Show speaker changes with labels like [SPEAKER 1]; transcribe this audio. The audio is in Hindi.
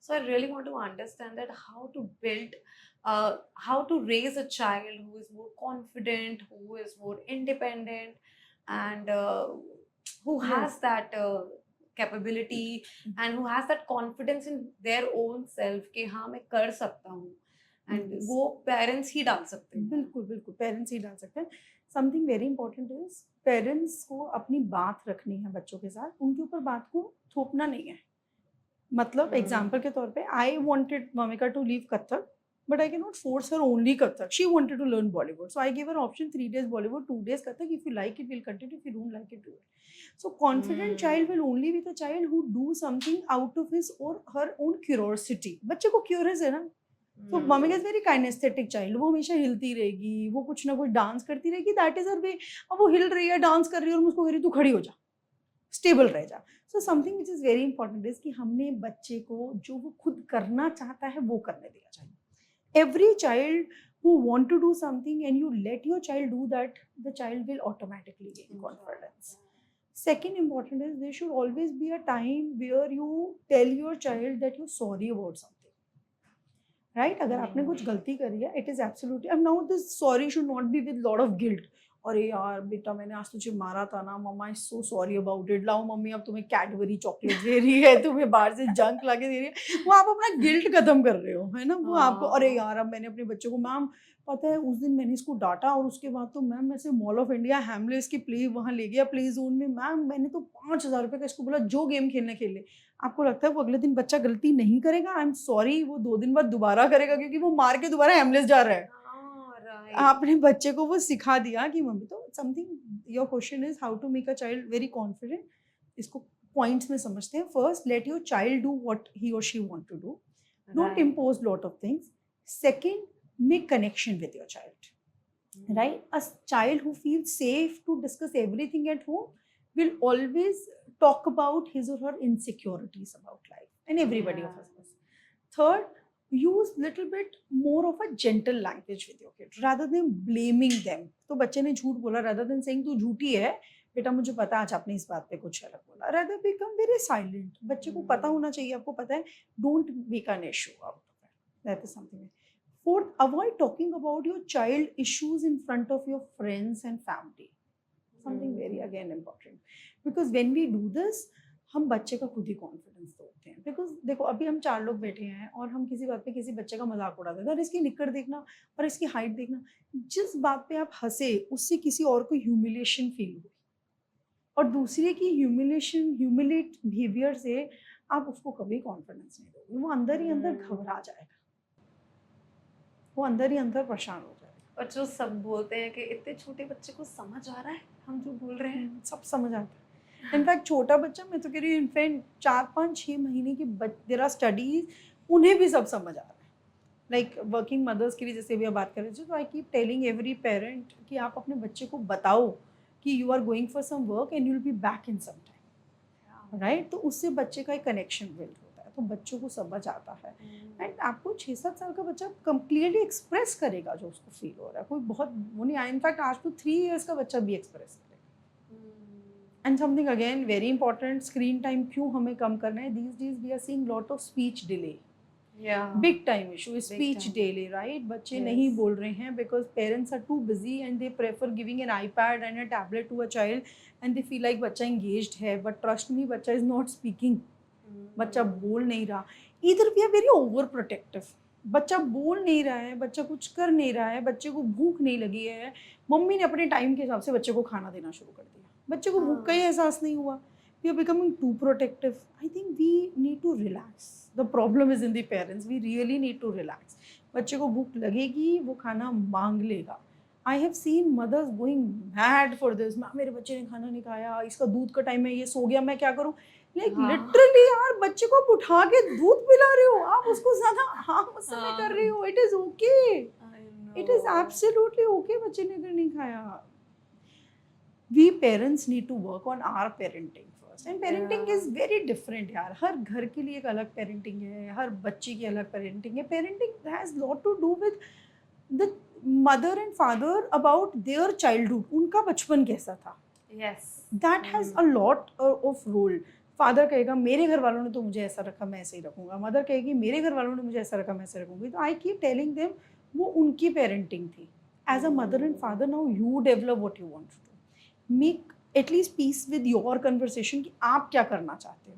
[SPEAKER 1] So I really want to understand that how to build, how to raise a child who is more confident, who is more independent, and who has
[SPEAKER 2] Yes.
[SPEAKER 1] that capability and who has that confidence in their own self कि हाँ मैं कर सकता हूँ, and
[SPEAKER 2] Yes.
[SPEAKER 1] वो parents ही डाल सकते हैं.
[SPEAKER 2] बिल्कुल, बिल्कुल, पेरेंट्स ही डाल सकते हैं। Something very important is parents को अपनी बात रखनी है बच्चों के साथ, उनके ऊपर बात को थोपना नहीं है। मतलब एग्ज़ाम्पल के तौर पे आई वांटेड ममिका to leave Kathak, but I can not force her only Kathak. She wanted to learn Bollywood, so I give her option 3 days Bollywood, 2 days Kathak. If you like it will continue, if you don't like it do it. So confident child will only be the child who do something out of his or her own curiosity. बच्चे को क्यूरियस है ना, तो ममिका इज वेरी काइनेस्थेटिक चाइल्ड। वो हमेशा हिलती रहेगी, वो कुछ ना कुछ डांस करती रहेगी, दैट इज हर वे। अब वो हिल रही है, डांस कर रही है, और मैं उसको कह रही हूँ तू खड़ी हो जा, स्टेबल रह जा। So something which is very important is कि हमने बच्चे को जो वो खुद करना चाहता है वो करने दिया चाहिए। Every child who want to do something and you let your child do that, the child will automatically gain confidence. Second important is there should always be a time where you tell your child that you're sorry about something. Right अगर आपने कुछ गलती करी है, इट इज एब्सोल्युटली, अब now this sorry should not be with lot of guilt. अरे यार बेटा मैंने आज तुझे मारा था ना, mamma is so sorry about it, लाओ मम्मी अब तुम्हें कैडबरी चॉकलेट दे रही है, तुम्हें बाहर से जंक ला के दे रही है। वो आप अपना गिल्ट खत्म कर रहे हो, है ना। वो आपको अरे यार अब मैंने अपने बच्चे को, मैम पता है उस दिन मैंने इसको डांटा और उसके बाद तो मैम ऐसे मॉल ऑफ इंडिया हैमलेस की प्ले वहाँ ले गया प्ले जोन में, मैम मैंने तो 5,000 रुपये का इसको बोला जो गेम खेलने खेल ले। आपको लगता है वो अगले दिन बच्चा गलती नहीं करेगा? आई एम सॉरी, वो 2 दिन बाद दोबारा करेगा क्योंकि वो मार के दोबारा एमलेस जा रहा है।
[SPEAKER 1] Right.
[SPEAKER 2] आपने बच्चे को वो सिखा दिया कि मम्मी तो something. Your question is how to make a child very confident. इसको पॉइंट्स में समझते हैं। First, let your child do what he or she want to do, don't
[SPEAKER 1] Right.
[SPEAKER 2] Impose lot of things. Second, make connection with your child, right? A child who feels safe to discuss everything at home will always talk about his or her insecurities about life and everybody of us. Third, use little bit more of a gentle language with your kid rather than blaming them. तो बच्चे ने झूठ बोला, rather than saying तू झूठी है बेटा, मुझे पता आज आपने इस बात पे कुछ अलग बोला, rather become very silent. बच्चे को पता होना चाहिए, आपको पता है, don't make an issue out of it. That is something. Fourth, avoid talking about your child issues in front of your friends and family. Something very again important, because when we do this, हम बच्चे का खुद ही कॉन्फिडेंस तोड़ते हैं। बिकॉज देखो अभी हम 4 लोग बैठे हैं और हम किसी बात पे किसी बच्चे का मजाक उड़ाते हैं, और इसकी निक्कर देखना और इसकी हाइट देखना, जिस बात पे आप हंसे उससे किसी और को ह्यूमिलेशन फील हुई, और दूसरे की ह्यूमिलेट बिहेवियर से आप उसको कभी कॉन्फिडेंस नहीं दोगे। वो अंदर ही अंदर घबरा जाएगा, वो अंदर ही अंदर परेशान हो जाएगा।
[SPEAKER 1] और जो सब बोलते हैं कि इतने छोटे बच्चे को समझ आ रहा है हम जो बोल रहे हैं,
[SPEAKER 2] सब समझ आता है। इनफैक्ट छोटा बच्चा, मैं तो कह रही हूँ, इनफैक्ट 4-5-6 महीने की देयर आर स्टडीज, उन्हें भी सब समझ आ रहा है। लाइक वर्किंग मदर्स की भी जैसे भी आप बात कर रहे थे, तो I keep telling every parent कि आप अपने बच्चे को बताओ कि you are going for some work and you will be back in some time, right. तो उससे बच्चे का एक कनेक्शन बिल्ड होता है, तो बच्चों को समझ आता है। एंड आपको 6-7 साल का बच्चा क्लियरली एक्सप्रेस करेगा जो उसको फील हो रहा है, कोई बहुत वो नहीं। इनफैक्ट आज तो 3 years का बच्चा भी एक्सप्रेस करेगा। And something again very important, screen time क्यों हमें कम करना है। These days we are seeing lot of speech delay, big time issue, speech delay, right. बच्चे नहीं बोल रहे हैं because parents are too busy and they prefer giving an iPad and a tablet to a child and they feel like बच्चा इंगेज्ड है, बट ट्रस्ट मी बच्चा इज नॉट स्पीकिंग, बच्चा बोल नहीं रहा। इधर we are very over protective, बच्चा बोल नहीं रहा है, बच्चा कुछ कर नहीं रहा है, बच्चे को भूख नहीं लगी है, मम्मी ने अपने टाइम के हिसाब से बच्चे को खाना देना शुरू कर दिया, बच्चे को भूख का ही एहसास नहीं हुआ। We are becoming too protective. I think we need to relax. The problem is in the parents, we really need to relax. बच्चे को भूख लगेगी, वो खाना मांग लेगा। I have seen mothers going mad for this, मेरे बच्चे ने खाना नहीं खाया, इसका दूध का टाइम है, ये सो गया, मैं क्या करूँ। लाइक लिटरली यार, बच्चे को आप उठा के दूध पिला रहे हो, आप उसको ज्यादा हार्म उस समय कर रहे हो। It is okay, it is absolutely okay बच्चे ने अगर नहीं खाया। We parents need to work on our parenting first, and parenting is very different यार। हर घर के लिए एक अलग पेरेंटिंग है, हर बच्चे की अलग पेरेंटिंग है। Parenting has lot to do with the mother and father about their childhood, उनका बचपन कैसा था।
[SPEAKER 1] yes,
[SPEAKER 2] that has a lot of role. Father कहेगा मेरे घर वालों ने तो मुझे ऐसा रखा, मैं ऐसे ही रखूंगा, मदर कहेगी मेरे घर वालों ने मुझे ऐसा रखा, मैं ऐसे रखूंगी। तो आई कीप टेलिंग देम वो उनकी पेरेंटिंग थी। As a mother and father now you develop what you want to do, make at least peace with your conversation कि आप क्या करना चाहते हो।